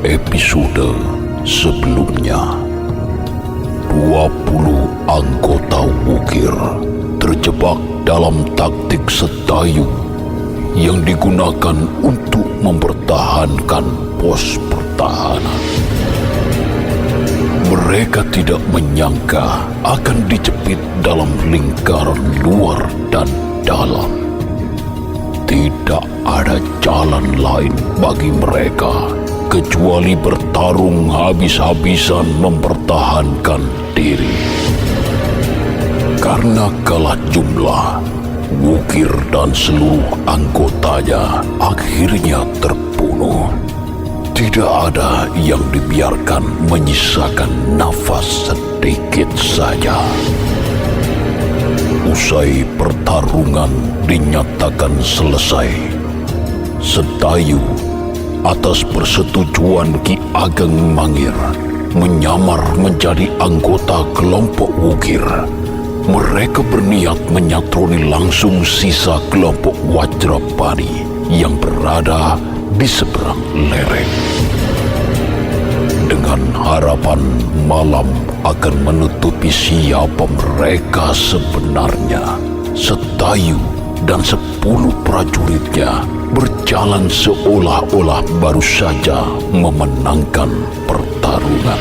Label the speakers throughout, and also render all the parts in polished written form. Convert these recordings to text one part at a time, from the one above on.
Speaker 1: episode sebelumnya. 20 anggota Wukir terjebak dalam taktik setayu yang digunakan untuk mempertahankan pos pertahanan. Mereka tidak menyangka akan dijepit dalam lingkaran luar dan dalam. Tidak ada jalan lain bagi mereka kecuali bertarung habis-habisan mempertahankan diri. Karena kalah jumlah, Wukir dan seluruh anggotanya akhirnya terbunuh. Tidak ada yang dibiarkan menyisakan nafas sedikit saja. Usai pertarungan dinyatakan selesai, Setayu atas persetujuan Ki Ageng Mangir menyamar menjadi anggota kelompok Wukir. Mereka berniat menyatroni langsung sisa kelompok Wajrapani yang berada di seberang lereng. Dengan harapan malam akan menutupi siapa mereka sebenarnya, Setayu dan 10 prajuritnya berjalan seolah-olah baru saja memenangkan pertarungan.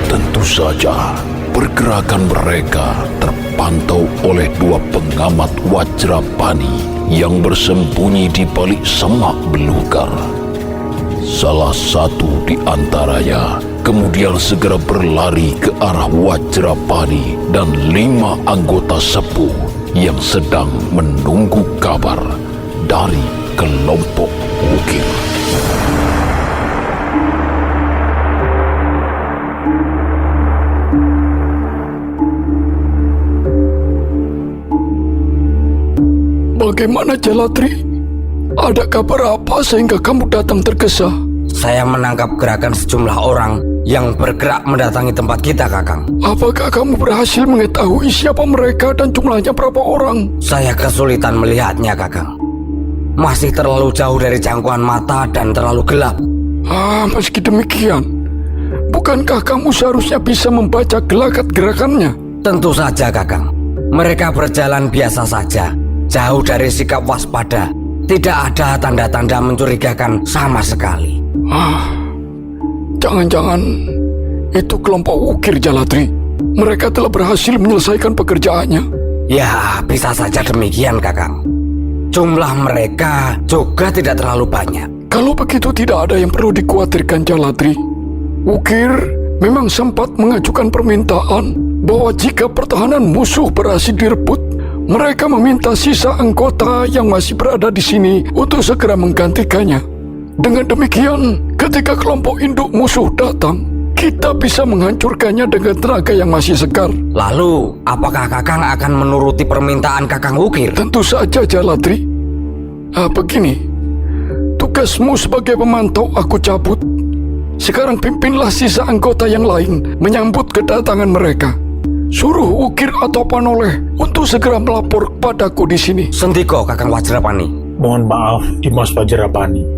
Speaker 1: Tentu saja pergerakan mereka terpantau oleh 2 pengamat Wajrapani yang bersembunyi di balik semak belukar. Salah satu di antaranya kemudian segera berlari ke arah Wajrapani dan 5 anggota sepuh yang sedang menunggu kabar dari kelompok Wukir.
Speaker 2: Bagaimana Jaladri? Ada kabar apa sehingga kamu datang tergesa?
Speaker 3: Saya menangkap gerakan sejumlah orang yang bergerak mendatangi tempat kita, Kakang.
Speaker 2: Apakah kamu berhasil mengetahui siapa mereka dan jumlahnya berapa orang?
Speaker 3: Saya kesulitan melihatnya, Kakang. Masih terlalu jauh dari jangkauan mata dan terlalu gelap.
Speaker 2: Meski demikian, bukankah kamu seharusnya bisa membaca gelagat gerakannya?
Speaker 3: Tentu saja, Kakang. Mereka berjalan biasa saja, jauh dari sikap waspada. Tidak ada tanda-tanda mencurigakan sama sekali.
Speaker 2: Jangan-jangan itu kelompok Wukir, Jaladri. Mereka telah berhasil menyelesaikan pekerjaannya.
Speaker 3: Ya, bisa saja demikian, Kakang. Jumlah mereka juga tidak terlalu banyak.
Speaker 2: Kalau begitu tidak ada yang perlu dikhawatirkan, Jaladri. Wukir memang sempat mengajukan permintaan bahwa jika pertahanan musuh berhasil direbut, mereka meminta sisa anggota yang masih berada di sini untuk segera menggantikannya. Dengan demikian, ketika kelompok induk musuh datang, kita bisa menghancurkannya dengan tenaga yang masih segar.
Speaker 3: Lalu, apakah Kakang akan menuruti permintaan Kakang Wukir?
Speaker 2: Tentu saja, Jaladri. Begini, tugasmu sebagai pemantau aku cabut. Sekarang pimpinlah sisa anggota yang lain menyambut kedatangan mereka. Suruh Wukir atau Panoleh untuk segera melapor kepadaku di sini.
Speaker 3: Sendiko, Kakang Wajrapani.
Speaker 4: Mohon maaf, Dimas Wajrapani.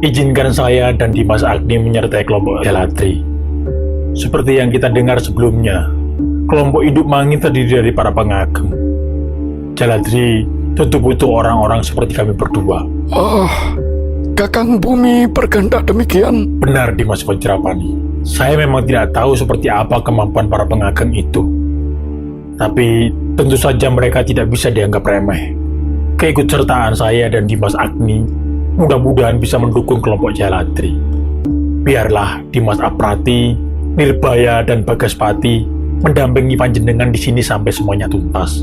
Speaker 4: Izinkan saya dan Dimas Agni menyertai kelompok Jaladri. Seperti yang kita dengar sebelumnya, kelompok induk Mangir terdiri dari para pengagem. Jaladri tentu butuh orang-orang seperti kami berdua.
Speaker 2: Kakang Bumi berkehendak demikian.
Speaker 4: Benar, Dimas Wajrapani. Saya memang tidak tahu seperti apa kemampuan para pengagem itu. Tapi tentu saja mereka tidak bisa dianggap remeh. Keikutsertaan saya dan Dimas Agni mudah-mudahan bisa mendukung kelompok Jaladri. Biarlah Dimas Aprati, Nirbaya, dan Bagaspati mendampingi panjenengan di sini sampai semuanya tuntas.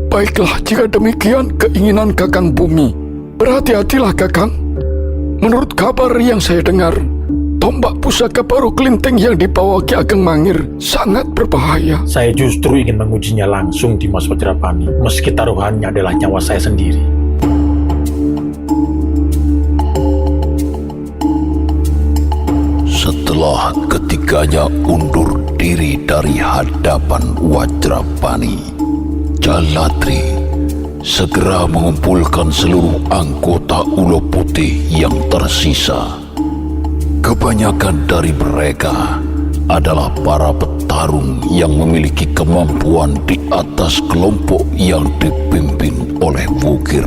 Speaker 2: Baiklah, jika demikian keinginan Kakang Bumi. Berhati-hatilah, Kakang. Menurut kabar yang saya dengar, tombak pusaka baru kelinting yang dibawa Ki Ageng Mangir sangat berbahaya.
Speaker 4: Saya justru ingin mengujinya langsung, Dimas Wajrapani, meski taruhannya adalah nyawa saya sendiri.
Speaker 1: Setelah ketiganya undur diri dari hadapan Wajrapani, Jaladri segera mengumpulkan seluruh anggota Ulo Putih yang tersisa Kebanyakan dari mereka adalah para petarung yang memiliki kemampuan di atas kelompok yang dipimpin oleh Wukir.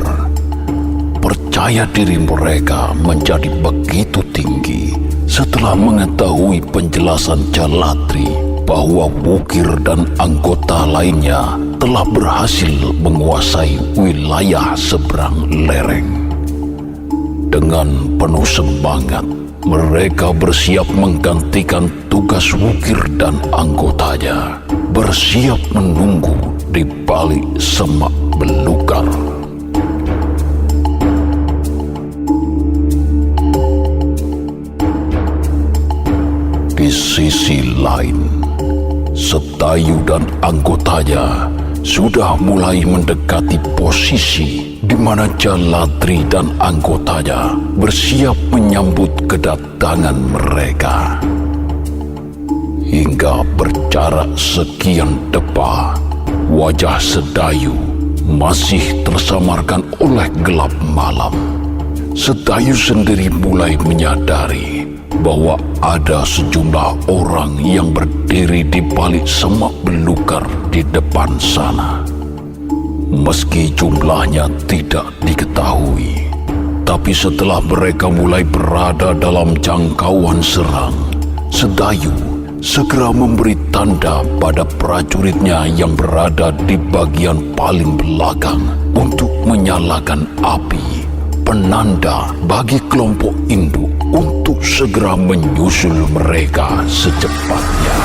Speaker 1: Percaya diri mereka menjadi begitu tinggi setelah mengetahui penjelasan Jalatri bahwa Wukir dan anggota lainnya telah berhasil menguasai wilayah seberang lereng. Dengan penuh semangat, mereka bersiap menggantikan tugas Wukir dan anggotanya, bersiap menunggu di balik semak belukar. Di sisi lain, Setayu dan anggotanya sudah mulai mendekati posisi di mana Jalatri dan anggotanya bersiap menyambut kedatangan mereka. Hingga berjarak sekian depa, wajah Setayu masih tersamarkan oleh gelap malam. Setayu sendiri mulai menyadari bahwa ada sejumlah orang yang berdiri di balik semak belukar di depan sana. Meski jumlahnya tidak diketahui, tapi setelah mereka mulai berada dalam jangkauan serang, Setayu segera memberi tanda pada prajuritnya yang berada di bagian paling belakang untuk menyalakan api, penanda bagi kelompok induk untuk segera menyusul mereka secepatnya.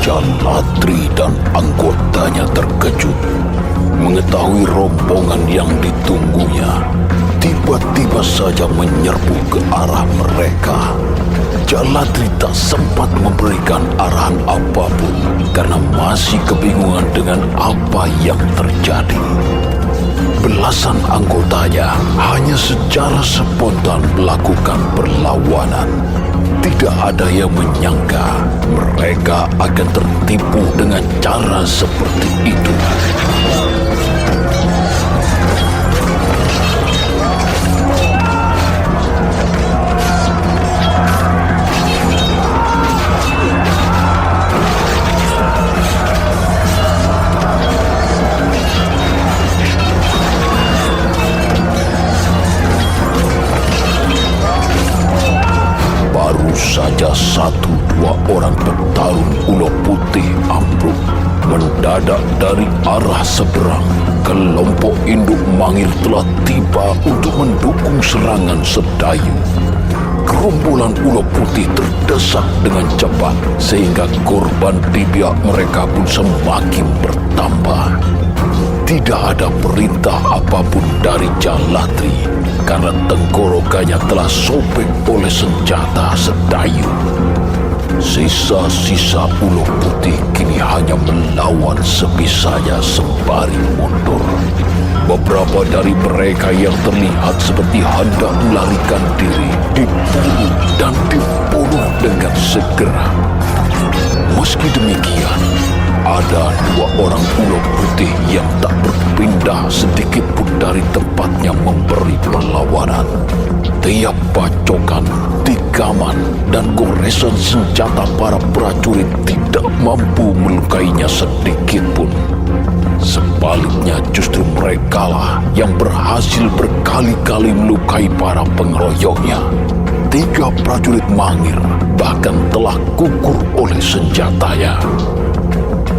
Speaker 1: Jalatri dan anggotanya terkejut mengetahui rombongan yang ditunggunya tiba-tiba saja menyerbu ke arah mereka. Jalatri tak sempat memberikan arahan apapun karena masih kebingungan dengan apa yang terjadi. Belasan anggotanya hanya secara spontan melakukan perlawanan. Tidak ada yang menyangka mereka akan tertipu dengan cara seperti itu. Saja 1-2 orang petarung ulo putih ambruk mendadak dari arah seberang. Kelompok induk Mangir telah tiba untuk mendukung serangan Setayu. Gerombolan ulo putih terdesak dengan cepat sehingga korban di pihak mereka pun semakin bertambah. Tidak ada perintah apapun dari Jalatri karena tenggorokannya telah sobek oleh senjata Setayu. Sisa-sisa ulo putih kini hanya melawan sebisanya sembari mundur. Beberapa dari mereka yang terlihat seperti hendak melarikan diri diburu dan dibunuh dengan segera. Meski demikian, ada 2 orang ulo putih yang tak berpindah sedikit pun dari tempatnya memberi perlawanan. Tiap bacokan, tikaman, dan goresan senjata para prajurit tidak mampu melukainya sedikit pun. Sebaliknya justru merekalah yang berhasil berkali-kali melukai para pengeroyoknya. 3 prajurit Mangir bahkan telah gugur oleh senjatanya.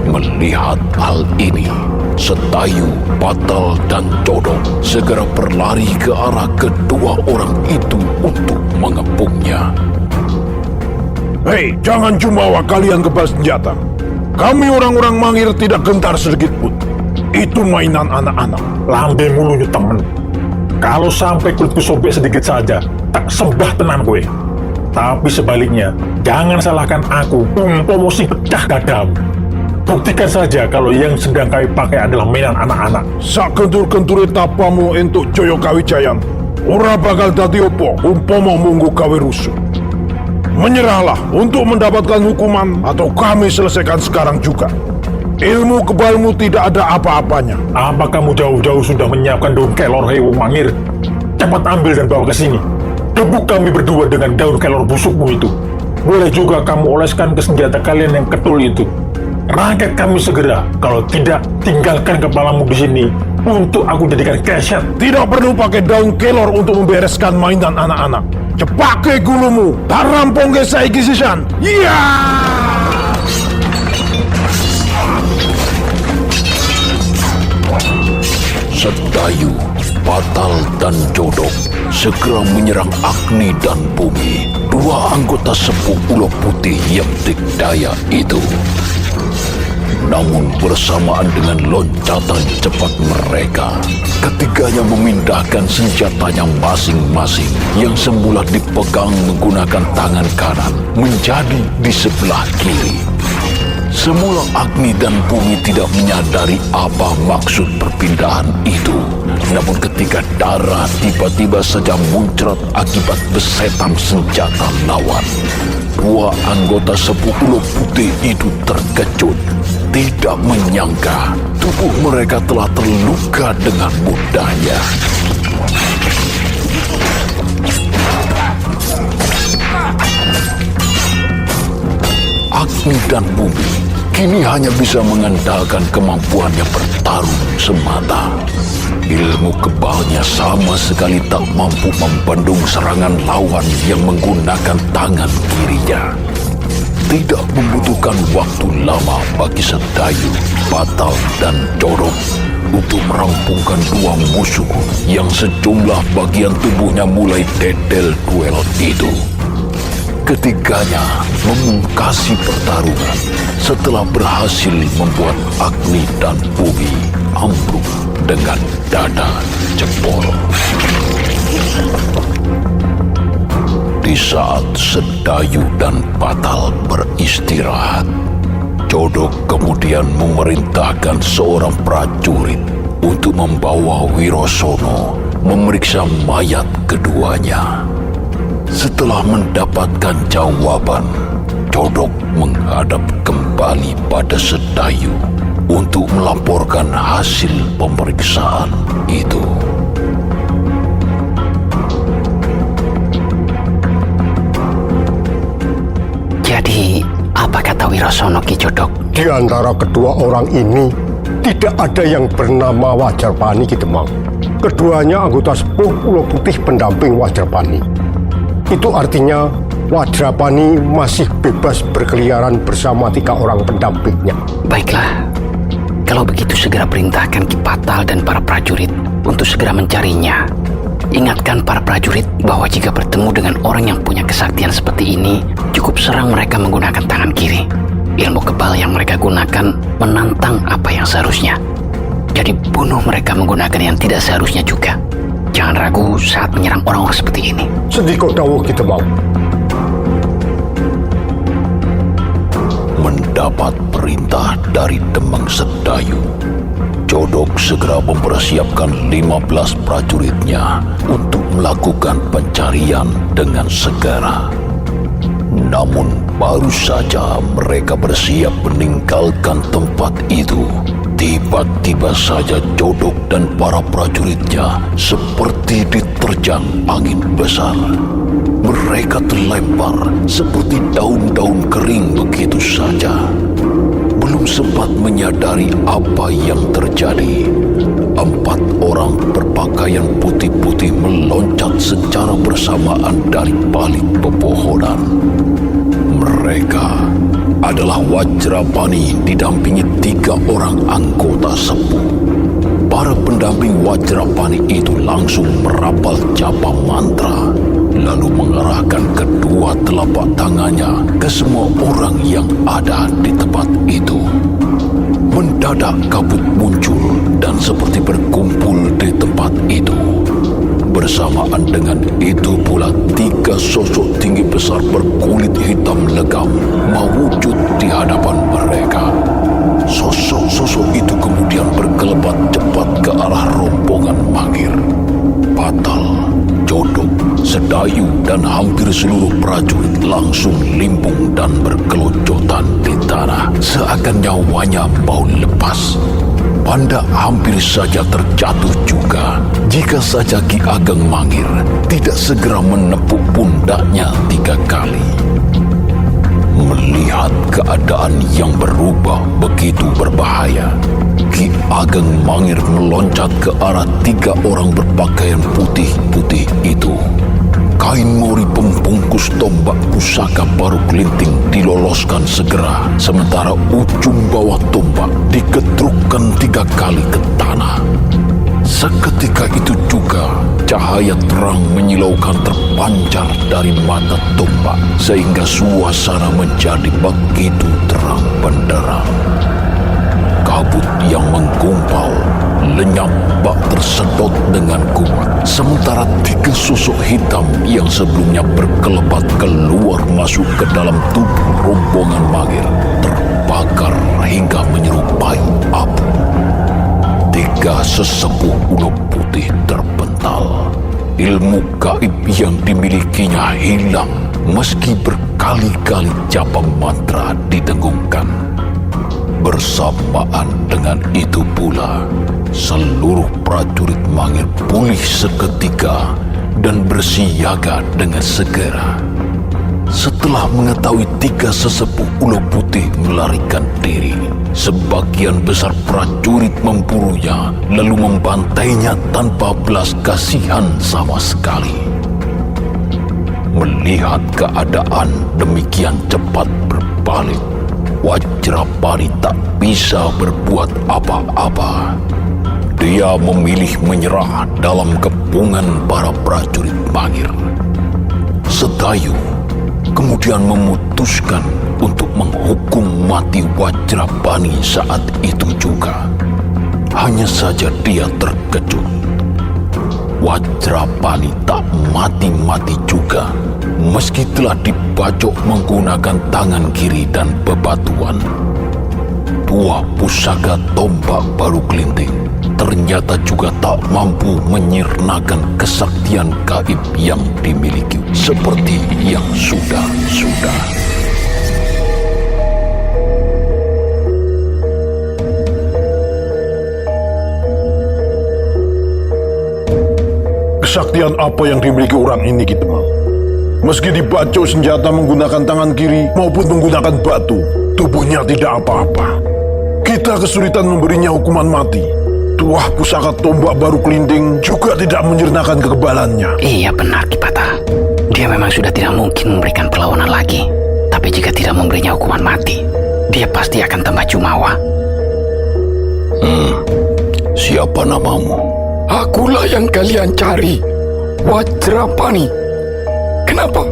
Speaker 1: Melihat hal ini, Setayu, Batal, dan Codong segera berlari ke arah kedua orang itu untuk mengepungnya.
Speaker 5: Hei, jangan jumawa kalian kebal senjata. Kami orang-orang Mangir tidak gentar sedikit pun. Itu mainan anak-anak.
Speaker 4: Lambe mulu nyu temen. Kalau sampai kulitku sobek sedikit saja, tak sembah tenan gue. Tapi sebaliknya, jangan salahkan aku, promosi pecah dadamu. Buktikan saja kalau yang sedang kami pakai adalah mainan anak-anak.
Speaker 5: Sak kentur-kenturi tapamu untuk Joyo Kawijayan. Ora bakal dadi opo umpama munggu gawe rusuh. Menyerahlah untuk mendapatkan hukuman atau kami selesaikan sekarang juga. Ilmu kebalmu tidak ada apa-apanya.
Speaker 4: Apa kamu jauh-jauh sudah menyiapkan daun kelor, hei Wong Mangir? Cepat ambil dan bawa ke sini. Gebuk kami berdua dengan daun kelor busukmu itu. Boleh juga kamu oleskan ke senjata kalian yang ketul itu. Rangket kami segera. Kalau tidak, tinggalkan kepalamu di sini untuk aku jadikan keset.
Speaker 5: Tidak perlu pakai daun kelor untuk membereskan mainan anak-anak. Cepake gulumu, tarampong ke saiki sisan. Iya!
Speaker 1: Sedayu, Batal dan Jodok segera menyerang Agni dan Bumi, dua anggota sepuh Ulo Putih yang dikdaya itu. Namun bersamaan dengan loncatan cepat mereka, ketiganya memindahkan senjatanya masing-masing yang semula dipegang menggunakan tangan kanan menjadi di sebelah kiri. Semula Agni dan Bumi tidak menyadari apa maksud perpindahan itu. Namun ketika darah tiba-tiba saja muncrat akibat besetan senjata lawan, dua anggota sepuh Ulo Putih itu terkejut. Tidak menyangka tubuh mereka telah terluka dengan mudahnya. Agni dan Bumi kini hanya bisa mengandalkan kemampuannya bertarung semata. Ilmu kebalnya sama sekali tak mampu membendung serangan lawan yang menggunakan tangan kirinya. Tidak membutuhkan waktu lama bagi Sedayu, Batal, dan Jodok untuk merampungkan dua musuh yang sejumlah bagian tubuhnya mulai dedel duel itu. Ketiganya memungkasi pertarungan setelah berhasil membuat Agni dan Bumi ambruk dengan dada jebol. Di saat Sedayu dan Batal beristirahat, Jodok kemudian memerintahkan seorang prajurit untuk membawa Wirosono memeriksa mayat keduanya. Setelah mendapatkan jawaban, Jodok menghadap kembali pada Sedayu untuk melaporkan hasil pemeriksaan itu.
Speaker 6: Jadi, apa kata Wirosono, Ki Jodok?
Speaker 7: Di antara kedua orang ini, tidak ada yang bernama Wajarpani, Ki Demang. Keduanya anggota sepuh Ulo Putih pendamping Wajarpani. Itu artinya Wajarpani masih bebas berkeliaran bersama 3 orang pendampingnya.
Speaker 6: Baiklah, kalau begitu segera perintahkan Ki Batal dan para prajurit untuk segera mencarinya. Ingatkan para prajurit bahwa jika bertemu dengan orang yang punya kesaktian seperti ini, cukup serang mereka menggunakan tangan kiri. Ilmu kebal yang mereka gunakan menantang apa yang seharusnya. Jadi bunuh mereka menggunakan yang tidak seharusnya juga. Jangan ragu saat menyerang orang-orang seperti ini.
Speaker 7: Sediko dawuh Ki Demang.
Speaker 1: Mendapat perintah dari Demang Sedayu, Jodok segera mempersiapkan 15 prajuritnya untuk melakukan pencarian dengan segera. Namun baru saja mereka bersiap meninggalkan tempat itu, tiba-tiba saja Jodok dan para prajuritnya seperti diterjang angin besar. Mereka terlempar seperti daun-daun kering begitu saja. Belum sempat menyadari apa yang terjadi, 4 orang berpakaian putih-putih meloncat secara bersamaan dari balik pepohonan. Mereka adalah Wajrapani didampingi 3 orang anggota sepuh. Para pendamping Wajrapani itu langsung merapal japa mantra, lalu mengarahkan kedua telapak tangannya ke semua orang yang ada di tempat itu. Mendadak kabut muncul dan seperti berkumpul di tempat itu. Bersamaan dengan itu pula 3 sosok tinggi besar berkulit hitam legam mewujud di hadapan mereka. berkelebat cepat ke arah rombongan Mangir. Batal, Jodok, Sedayu, dan hampir seluruh prajurit langsung limbung dan berkelojotan di tanah, seakan nyawanya mau lepas. Panda hampir saja terjatuh juga jika saja Ki Ageng Mangir tidak segera menepuk pundaknya 3 kali. Melihat keadaan yang berubah begitu berbahaya, Ki Ageng Mangir meloncat ke arah 3 orang berpakaian putih-putih itu. Kain mori pembungkus tombak pusaka baru kelinting diloloskan segera, sementara ujung bawah tombak diketrukkan 3 kali ke tanah. Seketika itu juga cahaya terang menyilaukan terpancar dari mata tombak, sehingga suasana menjadi begitu terang benderang. Kabut yang menggumpal lenyap bak tersedot dengan kuat, sementara 3 sosok hitam yang sebelumnya berkelebat keluar masuk ke dalam tubuh rombongan Mangir terbakar hingga menyerupai abu. 3 sesepuh ulo putih terpental. Ilmu gaib yang dimilikinya hilang meski berkali-kali japa mantra didengungkan. Bersamaan dengan itu pula, seluruh prajurit Mangir pulih seketika dan bersiaga dengan segera. Setelah mengetahui 3 sesepuh ulo putih melarikan diri, sebagian besar prajurit memburunya lalu membantainya tanpa belas kasihan sama sekali. Melihat keadaan demikian cepat berbalik, Wajrapani tak bisa berbuat apa-apa. Dia memilih menyerah dalam kepungan para prajurit Mangir. Sedayu kemudian memutuskan untuk menghukum mati Wajrapani saat itu juga. Hanya saja dia terkejut. Wajrapani tak mati-mati juga, meski telah dibacok menggunakan tangan kiri dan bebatuan. Buah pusaka tombak baru kelinting ternyata juga tak mampu menyirnakan kesaktian gaib yang dimiliki seperti yang sudah-sudah.
Speaker 5: Kesaktian apa yang dimiliki orang ini, Ki Temang? Meski dibacok senjata menggunakan tangan kiri maupun menggunakan batu, tubuhnya tidak apa-apa. Kita kesulitan memberinya hukuman mati. Tuah pusaka tombak baru kelinting juga tidak menyernakan kekebalannya.
Speaker 6: Iya benar, Ki Pata. Dia memang sudah tidak mungkin memberikan perlawanan lagi. Tapi jika tidak memberinya hukuman mati, dia pasti akan tambah jumawa.
Speaker 1: Siapa namamu?
Speaker 2: Akulah yang kalian cari, Wajrapani. Kenapa?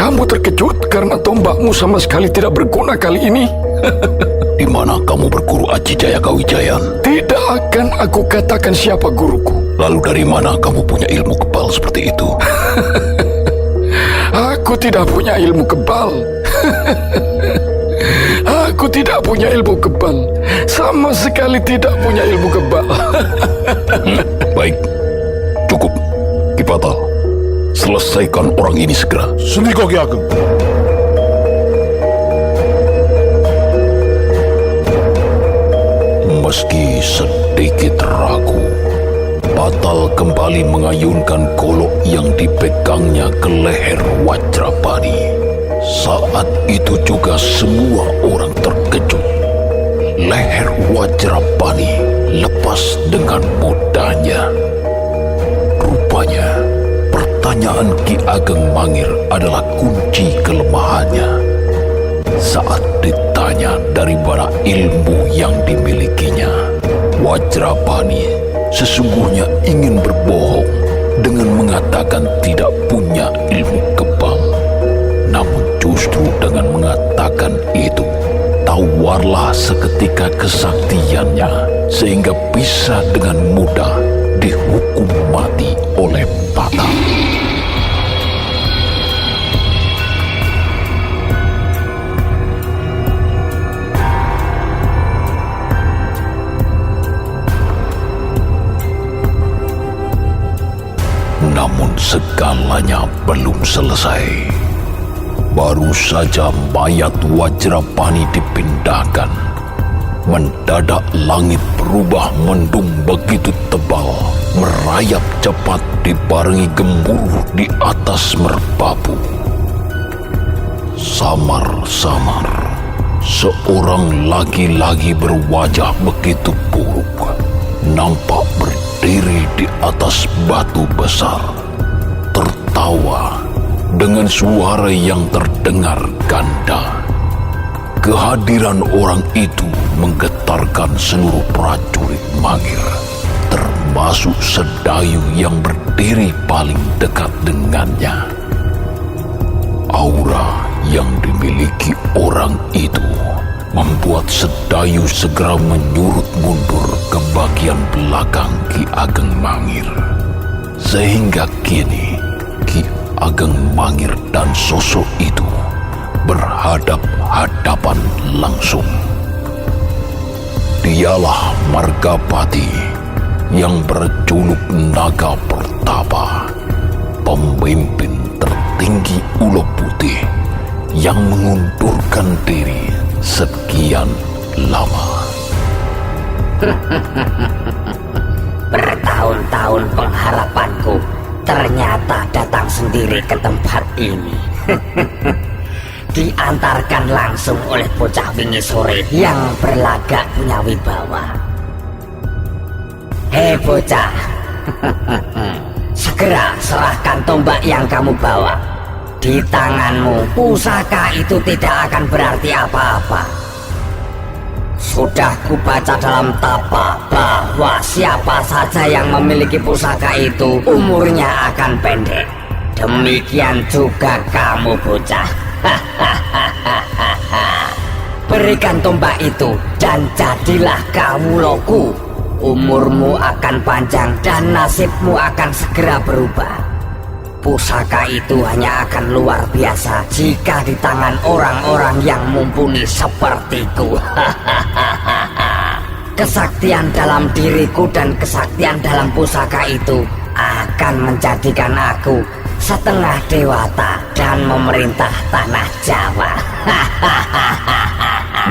Speaker 2: Kamu terkejut karena tombakmu sama sekali tidak berguna kali ini?
Speaker 1: Di mana kamu berguru Aji Jaya Kawijayan?
Speaker 2: Tidak akan aku katakan siapa guruku.
Speaker 1: Lalu dari mana kamu punya ilmu kebal seperti itu?
Speaker 2: Aku tidak punya ilmu kebal. Aku tidak punya ilmu kebal. Sama sekali tidak punya ilmu kebal.
Speaker 1: Baik, cukup. Ki Patal, selesaikan orang ini segera.
Speaker 5: Sendiko, Ki Ageng.
Speaker 1: Meski sedikit ragu, Patal kembali mengayunkan golok yang dipegangnya ke leher Wajrapani. Saat itu juga semua orang terkejut. Leher Wajrapani lepas dengan mudahnya. Rupanya, pertanyaan Ki Ageng Mangir adalah kunci kelemahannya. Saat ditanya dari mana ilmu yang dimilikinya, Wajrapani sesungguhnya ingin berbohong dengan mengatakan tidak punya ilmu kebal. Namun justru dengan mengatakan itu, tawarlah seketika kesaktiannya sehingga bisa dengan mudah dihukum mati oleh Patal. segalanya belum selesai. Baru saja mayat Wajrapani dipindahkan, mendadak langit berubah mendung begitu tebal, merayap cepat dibarengi gemuruh di atas merbabu. Samar-samar, seorang laki-laki berwajah begitu buruk nampak berdiri di atas batu besar, tertawa dengan suara yang terdengar ganda. Kehadiran orang itu menggetarkan seluruh prajurit Mangir, termasuk Sedayu yang berdiri paling dekat dengannya. Aura yang dimiliki orang itu membuat Sedayu segera menyurut mundur ke bagian belakang Ki Ageng Mangir. Sehingga kini Ki Ageng Mangir dan sosok itu berhadap-hadapan langsung. Dialah Margapati yang berjuluk Naga Pertapa, pemimpin tertinggi Ulo Putih yang mengundurkan diri sekian lama.
Speaker 3: Bertahun-tahun pengharapanku ternyata datang sendiri ke tempat ini. Diantarkan langsung oleh bocah wingi sore yang berlagak punya wibawa. Hei bocah, segera serahkan tombak yang kamu bawa. Di tanganmu pusaka itu tidak akan berarti apa-apa. Sudah kubaca dalam tapa bahwa siapa saja yang memiliki pusaka itu umurnya akan pendek. Demikian juga kamu bocah. Berikan tombak itu dan jadilah kawuloku. Umurmu akan panjang dan nasibmu akan segera berubah. Pusaka itu hanya akan luar biasa jika di tangan orang-orang yang mumpuni sepertiku. Kesaktian dalam diriku dan kesaktian dalam pusaka itu akan menjadikan aku setengah dewata dan memerintah tanah Jawa.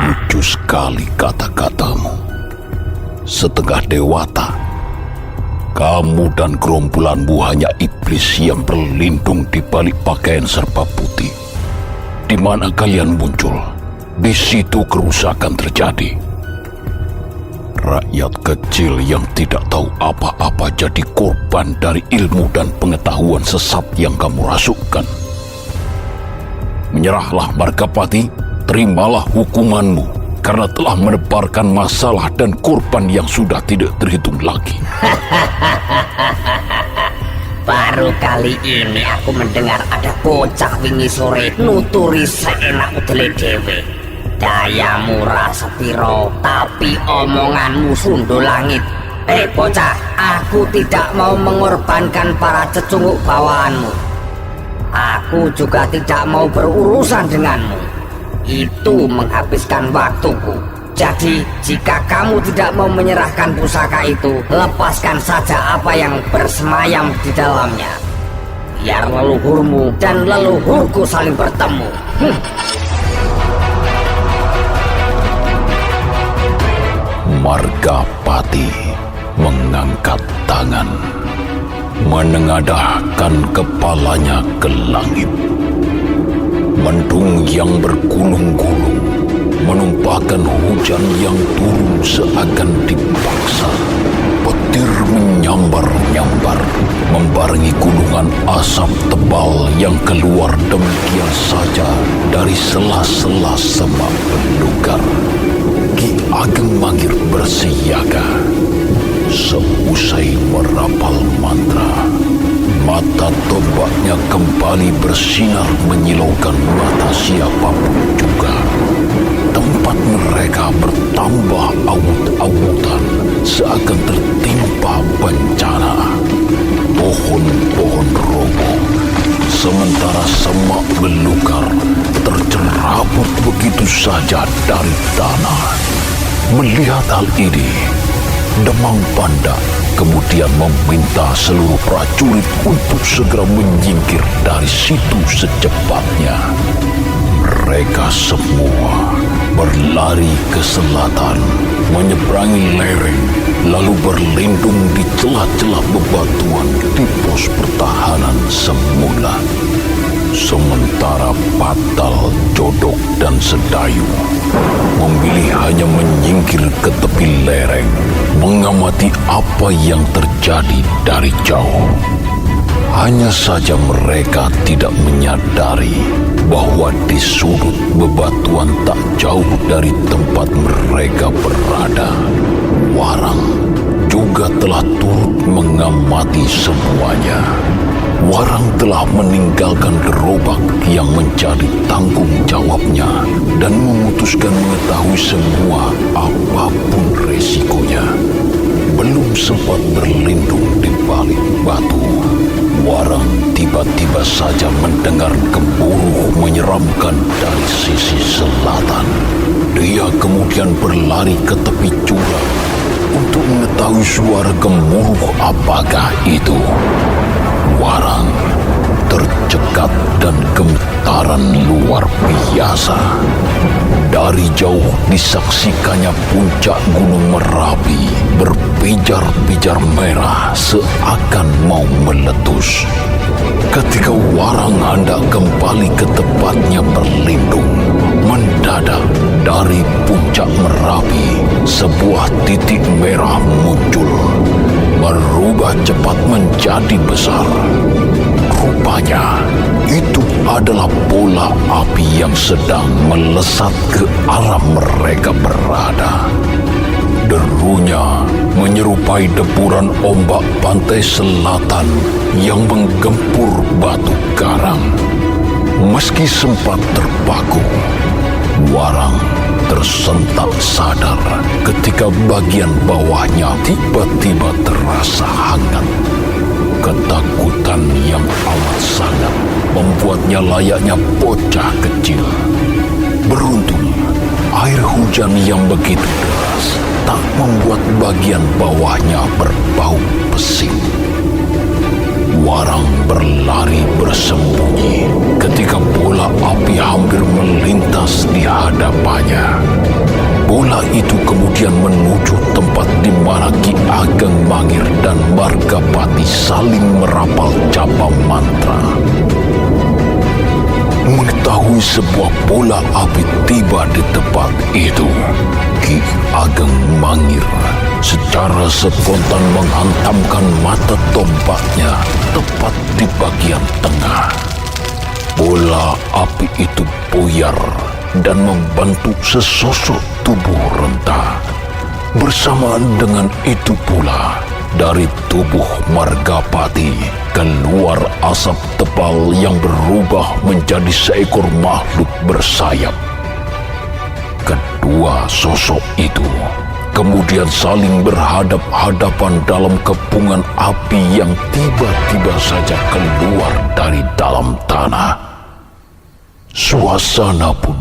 Speaker 1: Lucu sekali kata-katamu. Setengah dewata. Kamu dan gerombolanmu hanya iblis yang berlindung di balik pakaian serba putih. Di mana kalian muncul, di situ kerusakan terjadi. Rakyat kecil yang tidak tahu apa-apa jadi korban dari ilmu dan pengetahuan sesat yang kamu rasukkan. Menyerahlah Margapati, terimalah hukumanmu karena telah menebarkan masalah dan korban yang sudah tidak terhitung lagi.
Speaker 3: Baru kali ini aku mendengar ada bocah wingi sore nuturi seenak udele dewe. Dayamu rasa piro, tapi omonganmu sundul langit. Bocah, aku tidak mau mengorbankan para cecunguk bawaanmu. Aku juga tidak mau berurusan denganmu. Itu menghabiskan waktuku. Jadi, jika kamu tidak mau menyerahkan pusaka itu, lepaskan saja apa yang bersemayam di dalamnya. Biar leluhurmu dan leluhurku saling bertemu.
Speaker 1: Margapati mengangkat tangan, menengadahkan kepalanya ke langit. Mendung yang bergulung-gulung menumpahkan hujan yang turun seakan dipaksa. Petir menyambar-nyambar, membarengi gulungan asap tebal yang keluar demikian saja dari sela-sela semak belukar. Ki Ageng Mangir bersiaga. Seusai merapal mantra, mata tombaknya kembali bersinar menyilaukan mata siapapun juga. Tempat mereka bertambah awut-awutan seakan tertimpa bencana. Pohon-pohon roboh, sementara semak belukar tercerabut begitu saja dari tanah. Melihat hal ini, Demang Panda kemudian meminta seluruh prajurit untuk segera menyingkir dari situ secepatnya. Mereka semua berlari ke selatan, menyeberangi lereng, lalu berlindung di celah-celah bebatuan di pos pertahanan semula. Sementara Patal, Jodok, dan Sedayu memilih hanya menyingkir ke tepi lereng, mengamati apa yang terjadi dari jauh. Hanya saja mereka tidak menyadari bahwa di sudut bebatuan tak jauh dari tempat mereka berada, Warang juga telah turut mengamati semuanya. Warang telah meninggalkan gerobak yang menjadi tanggung jawabnya dan memutuskan mengetahui semua apapun resikonya. Belum sempat berlindung di balik batu, Warang tiba-tiba saja mendengar gemuruh menyeramkan dari sisi selatan. Dia kemudian berlari ke tepi jurang untuk mengetahui suara gemuruh apakah itu. Warang tercekat dan gemetaran luar biasa. Dari jauh disaksikannya puncak Gunung Merapi berpijar-pijar merah seakan mau meletus. Ketika Warang hendak kembali ke tempatnya berlindung, mendadak dari puncak Merapi sebuah titik merah muncul, berubah cepat menjadi besar. Rupanya itu adalah bola api yang sedang melesat ke arah mereka berada. Derunya menyerupai deburan ombak pantai selatan yang menggempur batu karang. Meski sempat terpaku, Warang tersentak sadar ketika bagian bawahnya tiba-tiba terasa hangat. Ketakutan yang amat sangat membuatnya layaknya bocah kecil. Beruntung, air hujan yang begitu deras tak membuat bagian bawahnya berbau pesing. Warang berlari bersembunyi ketika bola api hampir melintas di hadapannya. Bola itu kemudian menuju tempat di mana Ki Ageng Mangir dan Margapati saling merapal japa mantra. Mengetahui sebuah bola api tiba di tempat itu, Ki Ageng Mangir secara spontan menghantamkan mata tombaknya tepat di bagian tengah. Bola api itu buyar dan membentuk sesosok tubuh renta. Bersamaan dengan itu pula, dari tubuh Margapati keluar asap tebal yang berubah menjadi seekor makhluk bersayap. Kedua sosok itu kemudian saling berhadap-hadapan dalam kepungan api yang tiba-tiba saja keluar dari dalam tanah. Suasana pun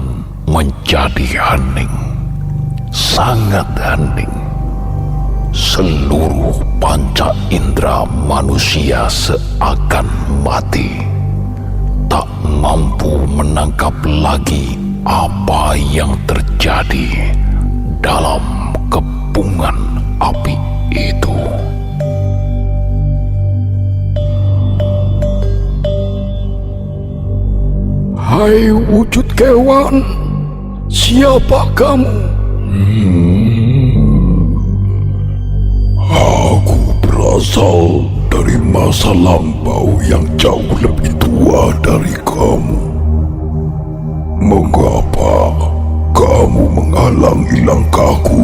Speaker 1: menjadi hening, sangat hening. Seluruh panca indera manusia seakan mati, tak mampu menangkap lagi apa yang terjadi dalam kepungan api itu.
Speaker 2: Hai wujud kewan, siapa kamu?
Speaker 1: Aku berasal dari masa lampau yang jauh lebih tua dari kamu. Mengapa kamu menghalangi langkahku?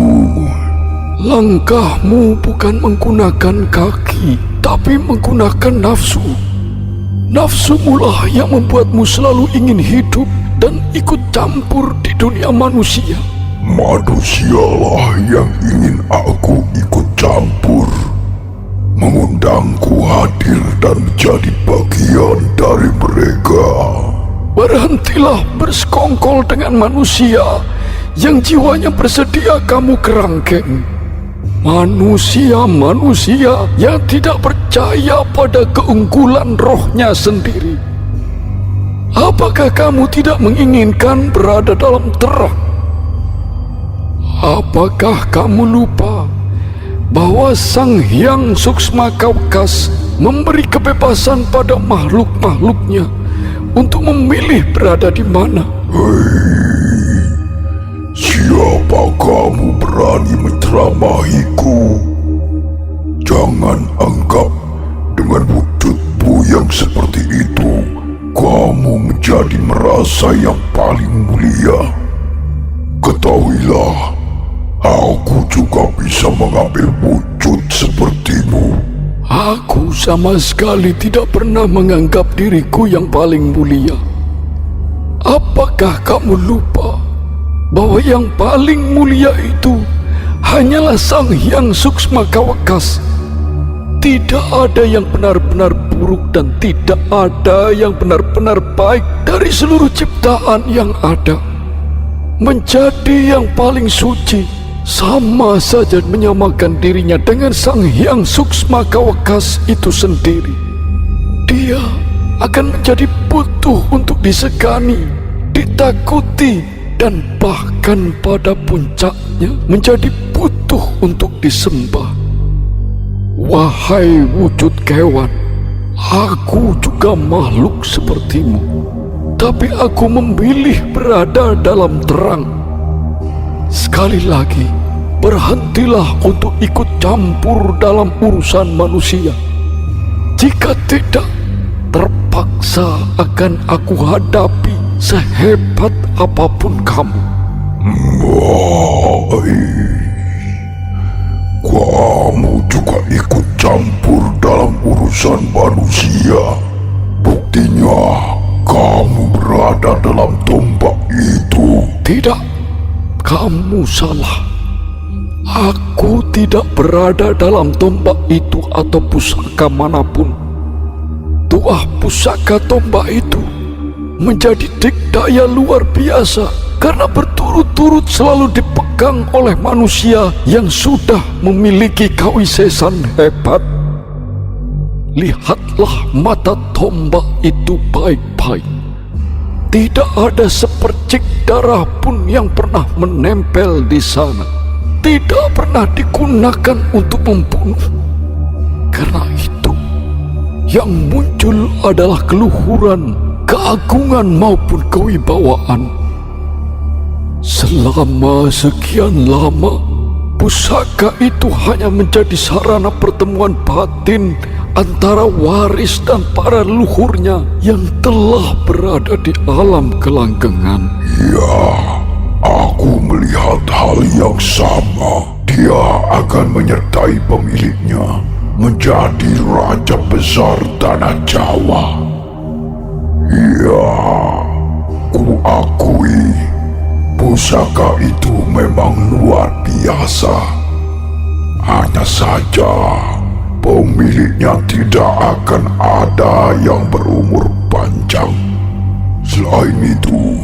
Speaker 2: Langkahmu bukan menggunakan kaki, tapi menggunakan nafsu. Nafsumulah yang membuatmu selalu ingin hidup dan ikut campur di dunia manusia.
Speaker 1: Manusialah yang ingin aku ikut campur, mengundangku hadir dan menjadi bagian dari mereka.
Speaker 2: Berhentilah bersekongkol dengan manusia yang jiwanya bersedia kamu kerangkeng. Manusia-manusia yang tidak percaya pada keunggulan rohnya sendiri. Apakah kamu tidak menginginkan berada dalam terang? Apakah kamu lupa bahwa Sang Hyang Suksma Kaukas memberi kebebasan pada makhluk-makhluknya untuk memilih berada di mana?
Speaker 1: Siapa kamu berani menceramahiku? Jangan anggap dengan wujudmu yang seperti itu kamu menjadi merasa yang paling mulia. Ketahuilah, aku juga bisa mengambil wujud sepertimu.
Speaker 2: Aku sama sekali tidak pernah menganggap diriku yang paling mulia. Apakah kamu lupa bahwa yang paling mulia itu hanyalah Sang Hyang Suksma Kaukas? Tidak ada yang benar-benar buruk dan tidak ada yang benar-benar baik dari seluruh ciptaan yang ada. Menjadi yang paling suci sama saja menyamakan dirinya dengan Sang Hyang Suksma Kaukas itu sendiri. Dia akan menjadi butuh untuk disegani, ditakuti, dan bahkan pada puncaknya menjadi butuh untuk disembah. Wahai wujud kewan, aku juga makhluk sepertimu, tapi aku memilih berada dalam terang. Sekali lagi, berhentilah untuk ikut campur dalam urusan manusia. Jika tidak, terpaksa akan aku hadapi sehebat apapun kamu.
Speaker 1: Kamu juga ikut campur dalam urusan manusia. Buktinya, kamu berada dalam tombak itu.
Speaker 2: Tidak, kamu salah. Aku tidak berada dalam tombak itu atau pusaka manapun. Tuah pusaka tombak itu menjadi dikdaya luar biasa karena berturut-turut selalu dipegang oleh manusia yang sudah memiliki kawisesan hebat. Lihatlah mata tombak itu baik-baik. Tidak ada sepercik darah pun yang pernah menempel di sana. Tidak pernah digunakan untuk membunuh. Karena itu, yang muncul adalah keluhuran, keagungan maupun kewibawaan. Selama sekian lama, pusaka itu hanya menjadi sarana pertemuan batin antara waris dan para leluhurnya yang telah berada di alam kelanggengan.
Speaker 1: Ya, aku melihat hal yang sama. Dia akan menyertai pemiliknya menjadi raja besar tanah Jawa. Ya, ku akui pusaka itu memang luar biasa. Hanya saja pemiliknya tidak akan ada yang berumur panjang. Selain itu,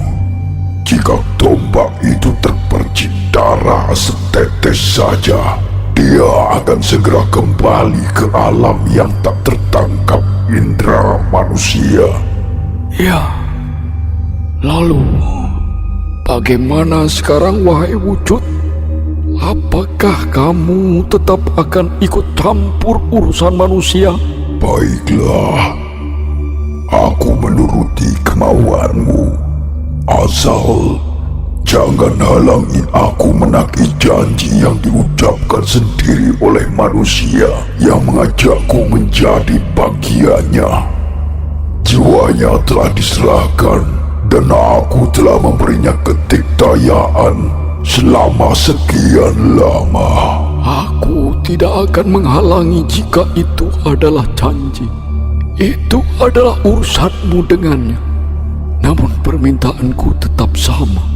Speaker 1: jika tombak itu terpercik darah setetes saja, dia akan segera kembali ke alam yang tak tertangkap indera manusia.
Speaker 2: Ya, lalu bagaimana sekarang wahai wujud? Apakah kamu tetap akan ikut campur urusan manusia?
Speaker 1: Baiklah, aku menuruti kemauanmu. Asal jangan halangi aku menagih janji yang diucapkan sendiri oleh manusia yang mengajakku menjadi bagiannya. Jiwanya telah diserahkan dan aku telah memberinya kedikdayaan selama sekian lama.
Speaker 2: Aku tidak akan menghalangi jika itu adalah janji. Itu adalah urusanmu dengannya. Namun permintaanku tetap sama.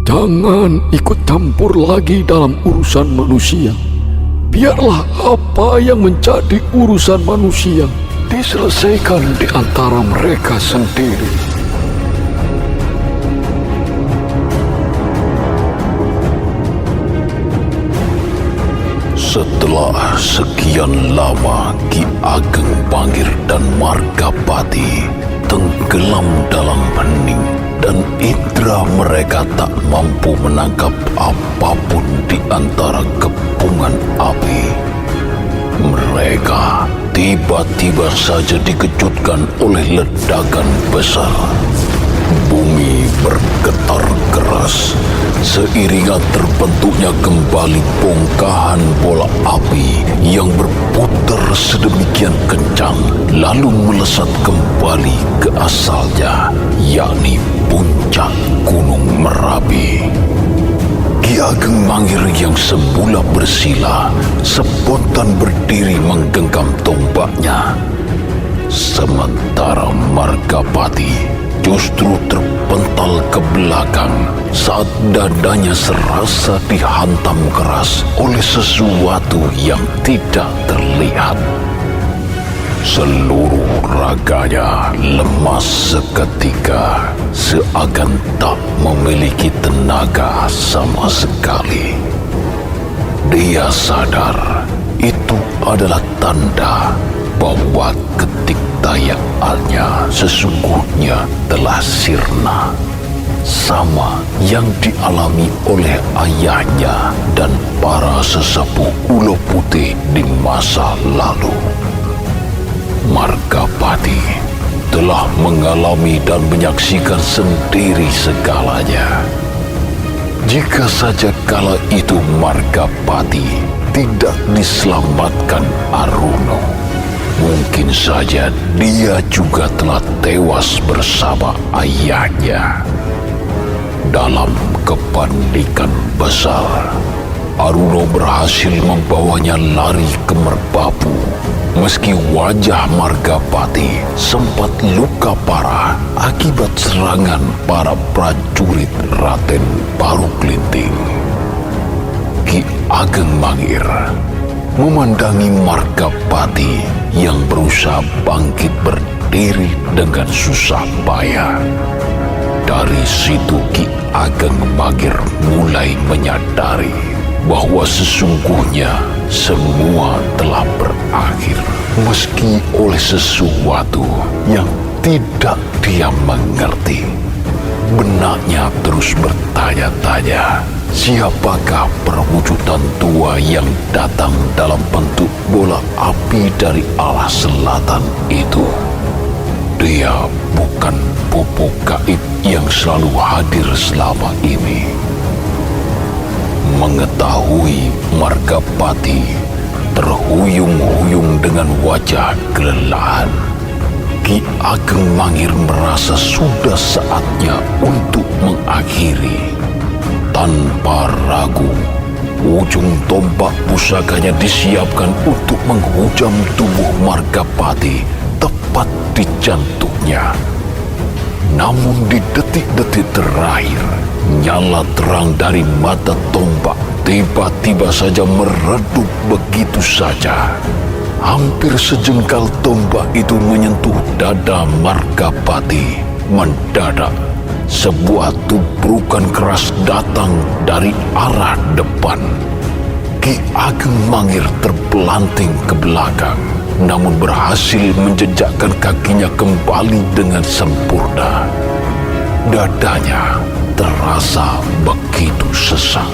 Speaker 2: Jangan ikut campur lagi dalam urusan manusia. Biarlah apa yang menjadi urusan manusia diselesaikan di antara mereka sendiri.
Speaker 1: Sekian lama Ki Ageng Mangir dan Margapati tenggelam dalam hening, dan indera mereka tak mampu menangkap apapun di antara kepungan api. Mereka tiba-tiba saja dikejutkan oleh ledakan besar. Bumi bergetar keras seiringan terbentuknya kembali bongkahan bola api yang berputar sedemikian kencang lalu melesat kembali ke asalnya, yakni puncak Gunung Merapi. Ki Ageng Mangir yang semula bersila spontan berdiri menggenggam tombaknya, sementara Margapati justru terpental ke belakang saat dadanya serasa dihantam keras oleh sesuatu yang tidak terlihat. Seluruh raganya lemas seketika, seakan tak memiliki tenaga sama sekali. Dia sadar itu adalah tanda bahwa ketikdayaannya sesungguhnya telah sirna, sama yang dialami oleh ayahnya dan para sesepuh Ulo Putih di masa lalu. Margapati telah mengalami dan menyaksikan sendiri segalanya. Jika saja kala itu Margapati tidak diselamatkan Aruno, mungkin saja dia juga telah tewas bersama ayahnya. Dalam kepanikan besar, Aruno berhasil membawanya lari ke Merbabu. Meski wajah Margapati sempat luka parah akibat serangan para prajurit Raden Baruklinting, Ki Ageng Mangir memandangi Margapati yang berusaha bangkit berdiri dengan susah payah. Dari situ Ki Ageng Mangir mulai menyadari bahwa sesungguhnya semua telah berakhir, meski oleh sesuatu yang tidak dia mengerti. Benaknya terus bertanya-tanya, siapakah perwujudan tua yang datang dalam bentuk bola api dari arah selatan itu? Dia bukan Bopo Gaib yang selalu hadir selama ini. Mengetahui Margapati terhuyung-huyung dengan wajah kelelahan, Ki Ageng Mangir merasa sudah saatnya untuk mengakhiri. Tanpa ragu, ujung tombak pusakanya disiapkan untuk menghujam tubuh Margapati tepat di jantungnya. Namun di detik-detik terakhir, nyala terang dari mata tombak tiba-tiba saja meredup begitu saja. Hampir sejengkal tombak itu menyentuh dada Margapati. Mendadak, sebuah tubrukan keras datang dari arah depan. Ki Ageng Mangir terpelanting ke belakang, namun berhasil menjejakkan kakinya kembali dengan sempurna. Dadanya terasa begitu sesak.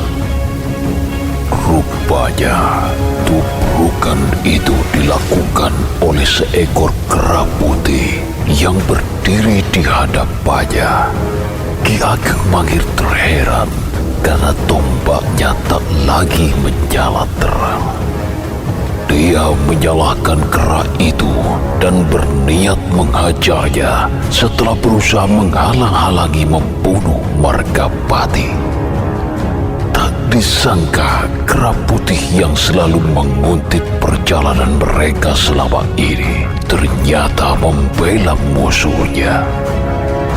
Speaker 1: Rupanya tubrukan itu dilakukan oleh seekor kera putih yang berdiri di hadapannya. Ki Ageng Mangir terheran karena tombaknya tak lagi menyala terang. Dia menyalahkan kera itu dan berniat menghajarnya setelah berusaha menghalang-halangi membunuh Margapati. Tak disangka kera putih yang selalu menguntit perjalanan mereka selama ini ternyata membela musuhnya.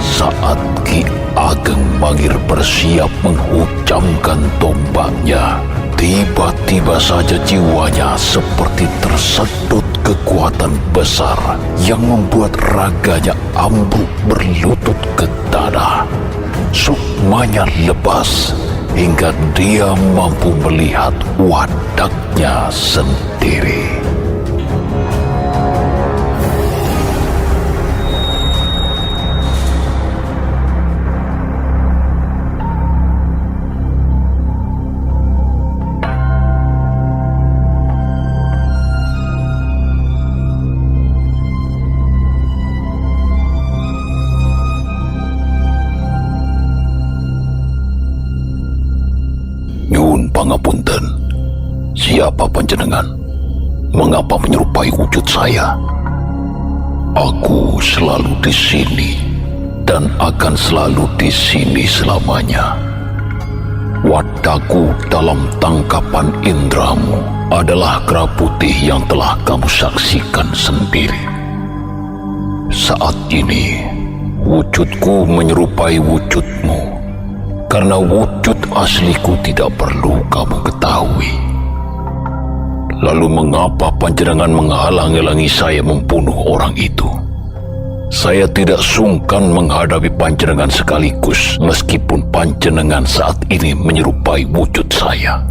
Speaker 1: Saat Ki Ageng Mangir bersiap menghujamkan tombaknya, tiba-tiba saja jiwanya seperti tersedot kekuatan besar yang membuat raganya ambruk berlutut ke tanah. Sukmanya lepas, hingga dia mampu melihat wadaknya sendiri. Nyuwun pangapunten, siapa panjenengan? Mengapa menyerupai wujud saya? Aku selalu di sini dan akan selalu di sini selamanya. Wadaku dalam tangkapan indramu adalah kera putih yang telah kamu saksikan sendiri. Saat ini, wujudku menyerupai wujudmu. Karena wujud asliku tidak perlu kamu ketahui. Lalu mengapa panjenengan menghalang-halangi saya membunuh orang itu? Saya tidak sungkan menghadapi panjenengan sekaligus, meskipun panjenengan saat ini menyerupai wujud saya.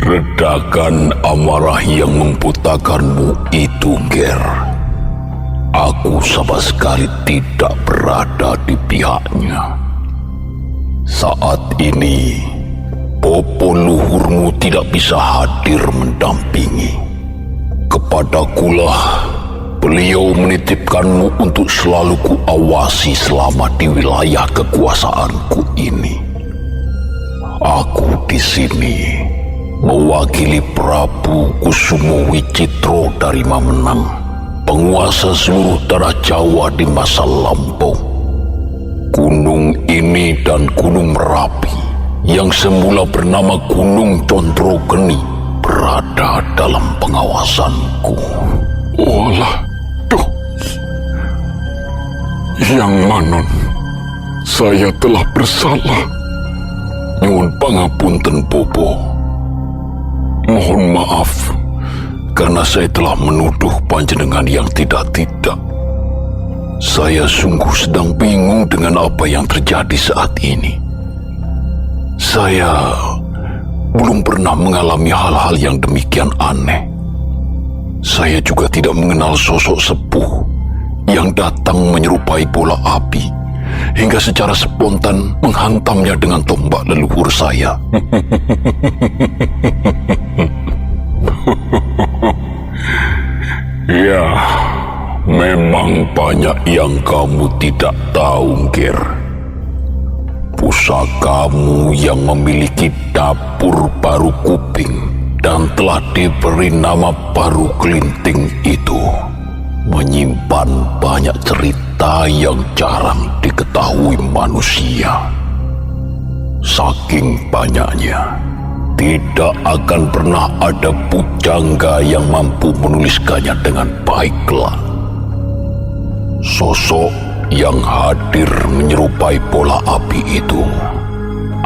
Speaker 1: Redakan amarah yang membutakanmu itu, Ger. Aku sama sekali tidak berada di pihaknya. Saat ini, popo luhurmu tidak bisa hadir mendampingi. Kepadakulah, beliau menitipkanmu untuk selalu kuawasi selama di wilayah kekuasaanku ini. Aku di sini mewakili Prabu Kusumo Wicitro dari Mamenang, penguasa seluruh tanah Jawa di masa lampau. Gunung ini dan Gunung Merapi yang semula bernama Gunung Condrogeni berada dalam pengawasanku.
Speaker 2: Walah, duh. Yang Manon, saya telah bersalah.
Speaker 1: Nyuwun pangapunten, Bobo. Mohon maaf karena saya telah menuduh panjenengan yang tidak-tidak. Saya sungguh sedang bingung dengan apa yang terjadi saat ini. Saya belum pernah mengalami hal-hal yang demikian aneh. Saya juga tidak mengenal sosok sepuh yang datang menyerupai bola api hingga secara spontan menghantamnya dengan tombak leluhur saya. Ya, memang banyak yang kamu tidak tahu, Ger. Pusakamu yang memiliki dapur Paru Kuping dan telah diberi nama Paru Kelinting itu menyimpan banyak cerita yang jarang diketahui manusia. Saking banyaknya, tidak akan pernah ada pujangga yang mampu menuliskannya dengan baiklah. Sosok yang hadir menyerupai bola api itu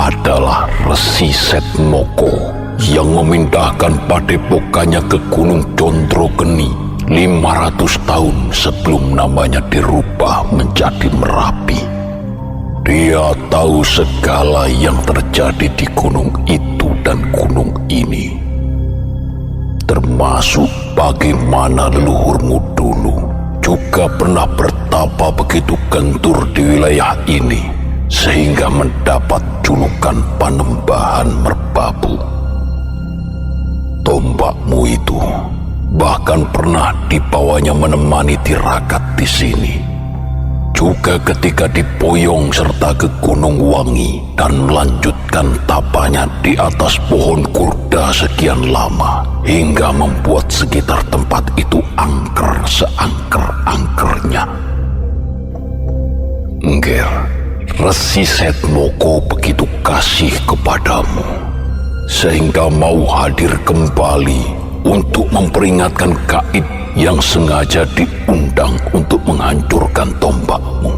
Speaker 1: adalah Resi Setmoko yang memindahkan padepokannya ke Gunung Condrogeni 500 tahun sebelum namanya dirubah menjadi Merapi. Dia tahu segala yang terjadi di gunung itu dan gunung ini, termasuk bagaimana leluhurmu dulu juga pernah bertapa begitu gentur di wilayah ini sehingga mendapat julukan Panembahan Merbabu. Tombakmu itu bahkan pernah dibawanya menemani tirakat di sini. Juga ketika dipoyong serta ke Gunung Wangi dan melanjutkan tapanya di atas pohon kurda sekian lama hingga membuat sekitar tempat itu angker seangker-angkernya. Nger, Resi Setmoko begitu kasih kepadamu sehingga mau hadir kembali untuk memperingatkan gaib yang sengaja diundang untuk menghancurkan tombakmu.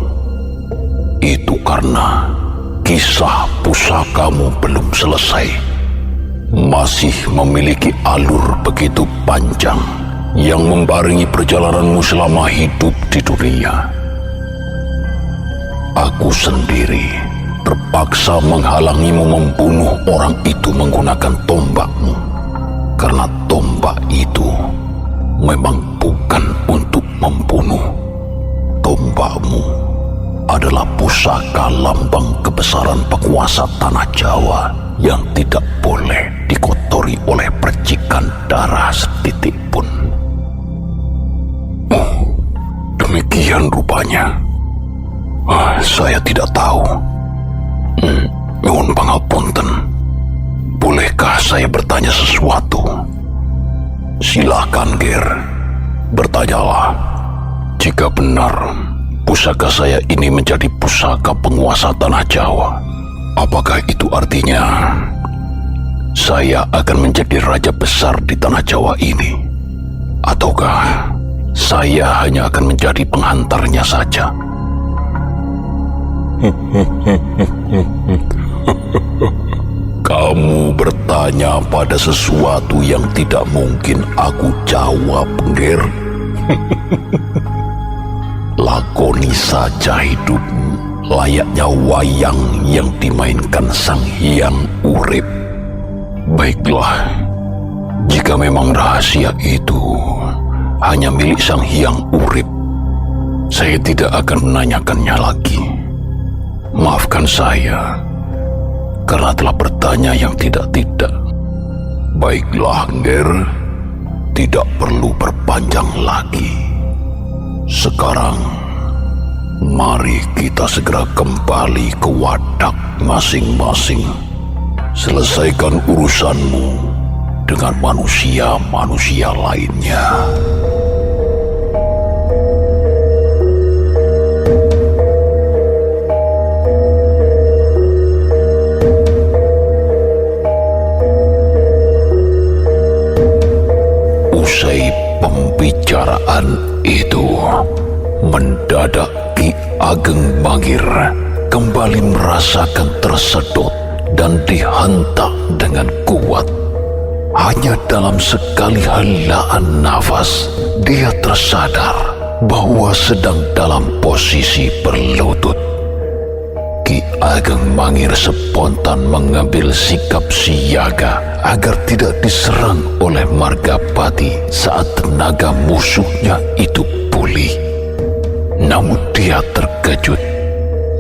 Speaker 1: Itu karena kisah pusakamu belum selesai, masih memiliki alur begitu panjang yang membarengi perjalananmu selama hidup di dunia. Aku sendiri terpaksa menghalangimu membunuh orang itu menggunakan tombakmu, karena tombak itu memang bukan untuk membunuh. Tombakmu adalah pusaka lambang kebesaran penguasa tanah Jawa yang tidak boleh dikotori oleh percikan darah setitik pun. Oh, demikian rupanya. Saya tidak tahu. Mohon pangapunten. Bolehkah saya bertanya sesuatu? Silakan, Ger. Bertanyalah. Jika benar pusaka saya ini menjadi pusaka penguasa tanah Jawa, apakah itu artinya saya akan menjadi raja besar di tanah Jawa ini? Ataukah saya hanya akan menjadi penghantarnya saja? Kamu bertanya pada sesuatu yang tidak mungkin aku jawab, Ger. Lakoni saja hidupmu layaknya wayang yang dimainkan Sang Hyang Urip. Baiklah, jika memang rahasia itu hanya milik Sang Hyang Urip, saya tidak akan menanyakannya lagi. Maafkan saya karena telah bertanya yang tidak-tidak. Baiklah, Ger, tidak perlu berpanjang lagi. Sekarang, mari kita segera kembali ke wadak masing-masing. Selesaikan urusanmu dengan manusia-manusia lainnya. Usai pembicaraan itu, mendadak Ki Ageng Mangir kembali merasakan tersedot dan dihentak dengan kuat. Hanya dalam sekali helaan nafas, dia tersadar bahwa sedang dalam posisi berlutut. Ki Ageng Mangir spontan mengambil sikap siaga agar tidak diserang oleh Margapati saat tenaga musuhnya itu pulih. Namun dia terkejut.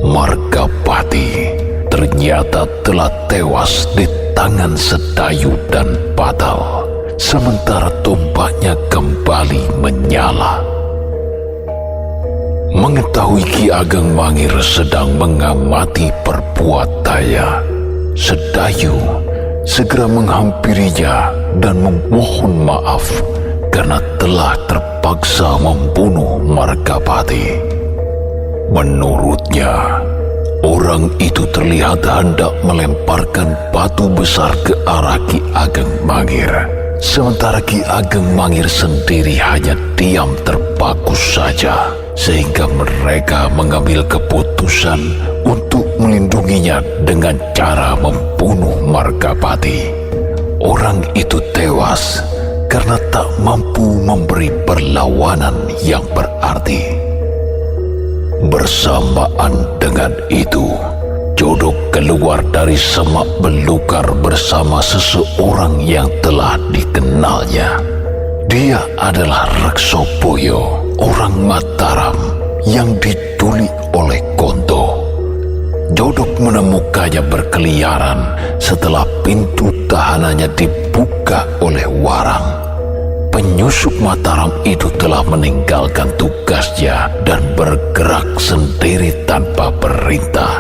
Speaker 1: Margapati ternyata telah tewas di tangan Sedayu dan Batal, sementara tombaknya kembali menyala. Mengetahui Ki Ageng Mangir sedang mengamati perbuatannya, Sedayu segera menghampirinya dan memohon maaf karena telah terpaksa membunuh Margapati. Menurutnya, orang itu terlihat hendak melemparkan batu besar ke arah Ki Ageng Mangir, sementara Ki Ageng Mangir sendiri hanya diam terpaku saja, sehingga mereka mengambil keputusan untuk melindunginya dengan cara membunuh Margapati. Orang itu tewas karena tak mampu memberi perlawanan yang berarti. Bersamaan dengan itu, Jodok keluar dari semak belukar bersama seseorang yang telah dikenalnya. Dia adalah Reksoboyo, orang Mataram yang diculik oleh Konto. Jodok menemukannya berkeliaran setelah pintu tahanannya dibuka oleh Warang. Penyusup Mataram itu telah meninggalkan tugasnya dan bergerak sendiri tanpa perintah.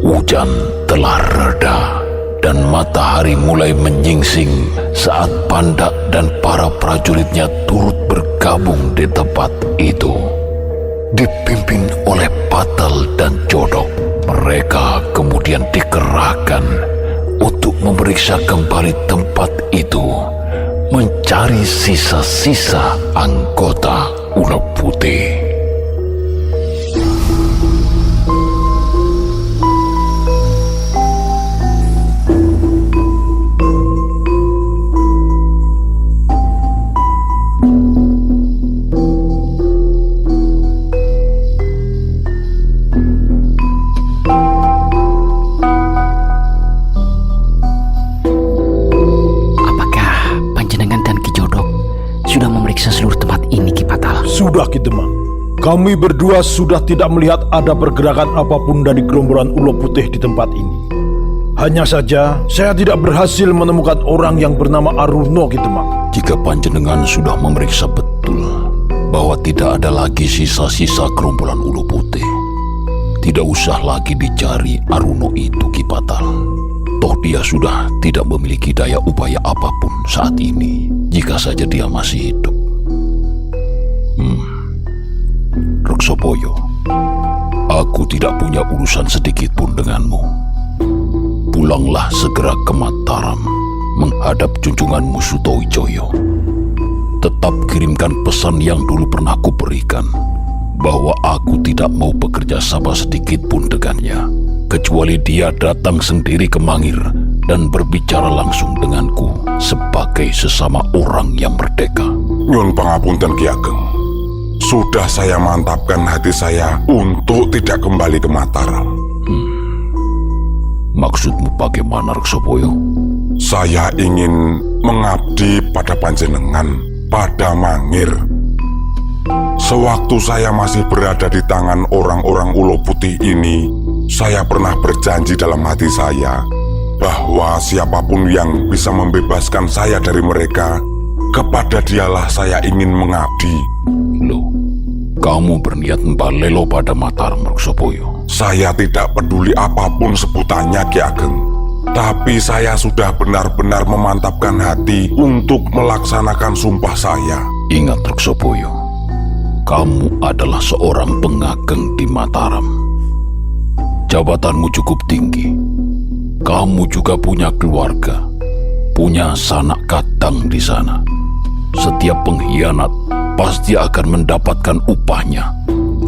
Speaker 1: Hujan telah reda dan matahari mulai menyingsing saat Pandak dan para prajuritnya turut bergabung di tempat itu. Dipimpin oleh Batal dan Jodok, mereka kemudian dikerahkan untuk memeriksa kembali tempat itu, mencari sisa-sisa anggota Ulo Putih.
Speaker 5: Sudah Ki Demang. Kami berdua sudah tidak melihat ada pergerakan apapun dari gerombolan ulo putih di tempat ini. Hanya saja, saya tidak berhasil menemukan orang yang bernama Aruno Ki Demang.
Speaker 1: Jika panjenengan sudah memeriksa betul bahwa tidak ada lagi sisa-sisa gerombolan ulu putih, tidak usah lagi dicari Aruno itu, Ki Patal. Toh dia sudah tidak memiliki daya upaya apapun saat ini, jika saja dia masih hidup. Reksopoyo, aku tidak punya urusan sedikit pun denganmu. Pulanglah segera ke Mataram menghadap junjunganmu Sutowijoyo. Tetap kirimkan pesan yang dulu pernah kuberikan, bahwa aku tidak mau bekerja sama sedikit pun dengannya, kecuali dia datang sendiri ke Mangir dan berbicara langsung denganku sebagai sesama orang yang merdeka.
Speaker 8: Nyun pangapunten Ki Ageng. Sudah saya mantapkan hati saya untuk tidak kembali ke Mataram.
Speaker 1: Maksudmu bagaimana, Reksopoyo?
Speaker 8: Saya ingin mengabdi pada panjenengan, pada Mangir. Sewaktu saya masih berada di tangan orang-orang ulo putih ini, saya pernah berjanji dalam hati saya bahwa siapapun yang bisa membebaskan saya dari mereka, kepada dialah saya ingin mengabdi.
Speaker 1: Loh, kamu berniat membalelo pada Mataram, Reksopoyo?
Speaker 8: Saya tidak peduli apapun sebutannya, Ki Ageng. Tapi saya sudah benar-benar memantapkan hati untuk melaksanakan sumpah saya.
Speaker 1: Ingat, Reksopoyo, kamu adalah seorang pengageng di Mataram. Jabatanmu cukup tinggi. Kamu juga punya keluarga, punya sanak katang di sana. Setiap pengkhianat pasti akan mendapatkan upahnya.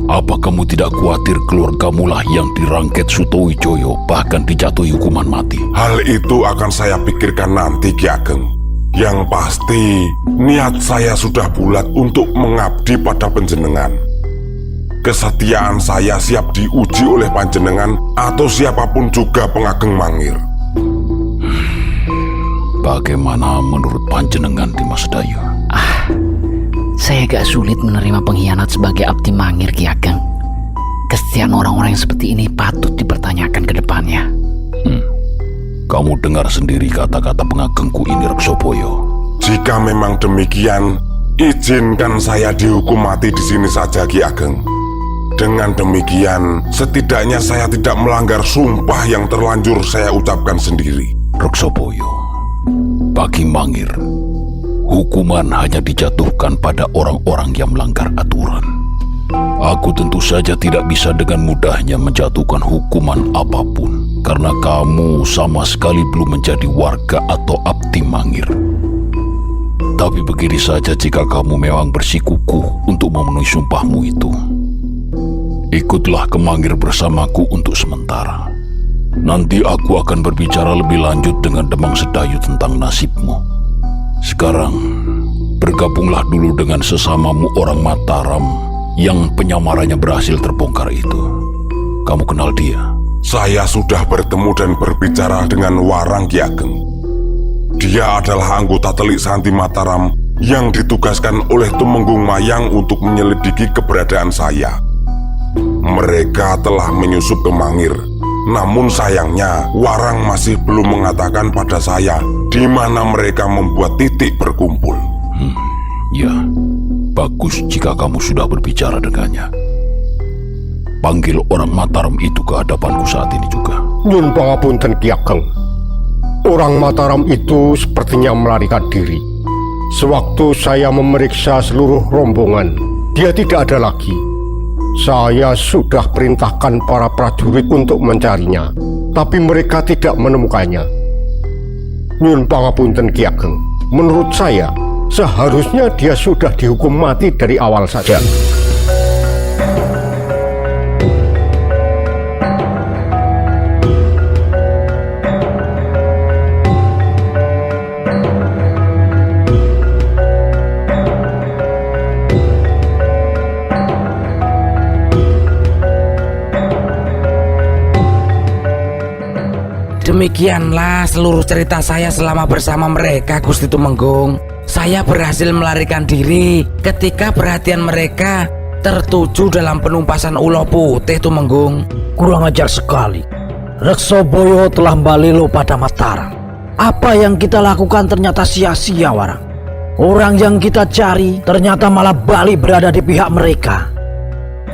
Speaker 1: Apa kamu tidak khawatir keluargamu lah yang dirangket Sutowijoyo, bahkan dijatuhi hukuman mati?
Speaker 8: Hal itu akan saya pikirkan nanti, Ki Ageng. Yang pasti, niat saya sudah bulat untuk mengabdi pada panjenengan. Kesetiaan saya siap diuji oleh panjenengan atau siapapun juga pengageng Mangir.
Speaker 1: Bagaimana menurut panjenengan, Dimas Dayu?
Speaker 6: Saya agak sulit menerima pengkhianat sebagai abdi Mangir, Ki Ageng. Kesetiaan orang-orang yang seperti ini patut dipertanyakan ke depannya.
Speaker 1: Kamu dengar sendiri kata-kata pengagengku ini, Reksopoyo.
Speaker 8: Jika memang demikian, izinkan saya dihukum mati di sini saja, Ki Ageng. Dengan demikian, setidaknya saya tidak melanggar sumpah yang terlanjur saya ucapkan sendiri.
Speaker 1: Reksopoyo, bagi Mangir, hukuman hanya dijatuhkan pada orang-orang yang melanggar aturan. Aku tentu saja tidak bisa dengan mudahnya menjatuhkan hukuman apapun, karena kamu sama sekali belum menjadi warga atau abdi Mangir. Tapi begini saja, jika kamu memang bersikukuh untuk memenuhi sumpahmu itu, ikutlah ke Mangir bersamaku untuk sementara. Nanti aku akan berbicara lebih lanjut dengan Demang Sedayu tentang nasibmu. Sekarang, bergabunglah dulu dengan sesamamu orang Mataram yang penyamarannya berhasil terbongkar itu. Kamu kenal dia?
Speaker 8: Saya sudah bertemu dan berbicara dengan Warang, Ki Ageng. Dia adalah anggota Telik Santi Mataram yang ditugaskan oleh Tumenggung Mayang untuk menyelidiki keberadaan saya. Mereka telah menyusup ke Mangir. Namun sayangnya, Warang masih belum mengatakan pada saya di mana mereka membuat titik berkumpul.
Speaker 1: Ya, bagus jika kamu sudah berbicara dengannya. Panggil orang Mataram itu ke hadapanku saat ini juga.
Speaker 7: Nyun pangapunten Ki Ageng. Orang Mataram itu sepertinya melarikan diri. Sewaktu saya memeriksa seluruh rombongan, dia tidak ada lagi. Saya sudah perintahkan para prajurit untuk mencarinya, tapi mereka tidak menemukannya. Nyun pangapunten Ki Ageng, menurut saya seharusnya dia sudah dihukum mati dari awal saja.
Speaker 9: Demikianlah seluruh cerita saya selama bersama mereka, Gusti Tumenggung. Saya berhasil melarikan diri ketika perhatian mereka tertuju dalam penumpasan ulo putih Tumenggung.
Speaker 10: Kurang ajar sekali. Reksoboyo telah balelo pada Mataram. Apa yang kita lakukan ternyata sia-sia, Warang. Orang yang kita cari ternyata malah balik berada di pihak mereka.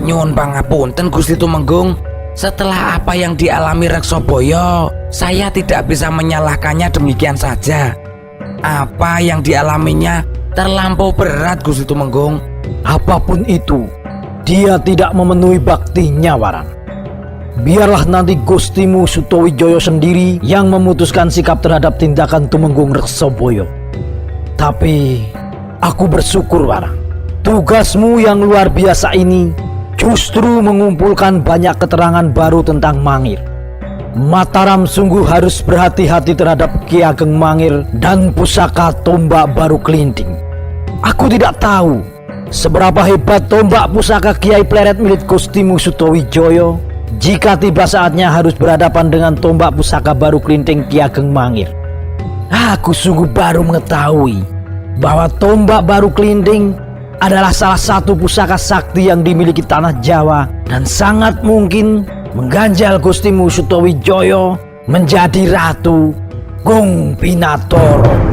Speaker 9: Nyuwun pangapunten Gusti Tumenggung. Setelah apa yang dialami Reksoboyo, saya tidak bisa menyalahkannya demikian saja. Apa yang dialaminya terlampau berat Gusti Tumenggung.
Speaker 10: Apapun itu, dia tidak memenuhi baktinya, Warang. Biarlah nanti Gustimu Sutowijoyo sendiri yang memutuskan sikap terhadap tindakan Tumenggung Reksoboyo. Tapi aku bersyukur, Warang. Tugasmu yang luar biasa ini justru mengumpulkan banyak keterangan baru tentang Mangir. Mataram sungguh harus berhati-hati terhadap Ki Ageng Mangir dan pusaka tombak baru kelinting. Aku tidak tahu seberapa hebat tombak pusaka Kiai Pleret milik Gustimu Sutowijoyo jika tiba saatnya harus berhadapan dengan tombak pusaka baru kelinting Ki Ageng Mangir. Aku sungguh baru mengetahui bahwa tombak baru kelinting adalah salah satu pusaka sakti yang dimiliki tanah Jawa dan sangat mungkin mengganjal Gustimu Sutowijoyo menjadi Ratu Gung Pinatoro.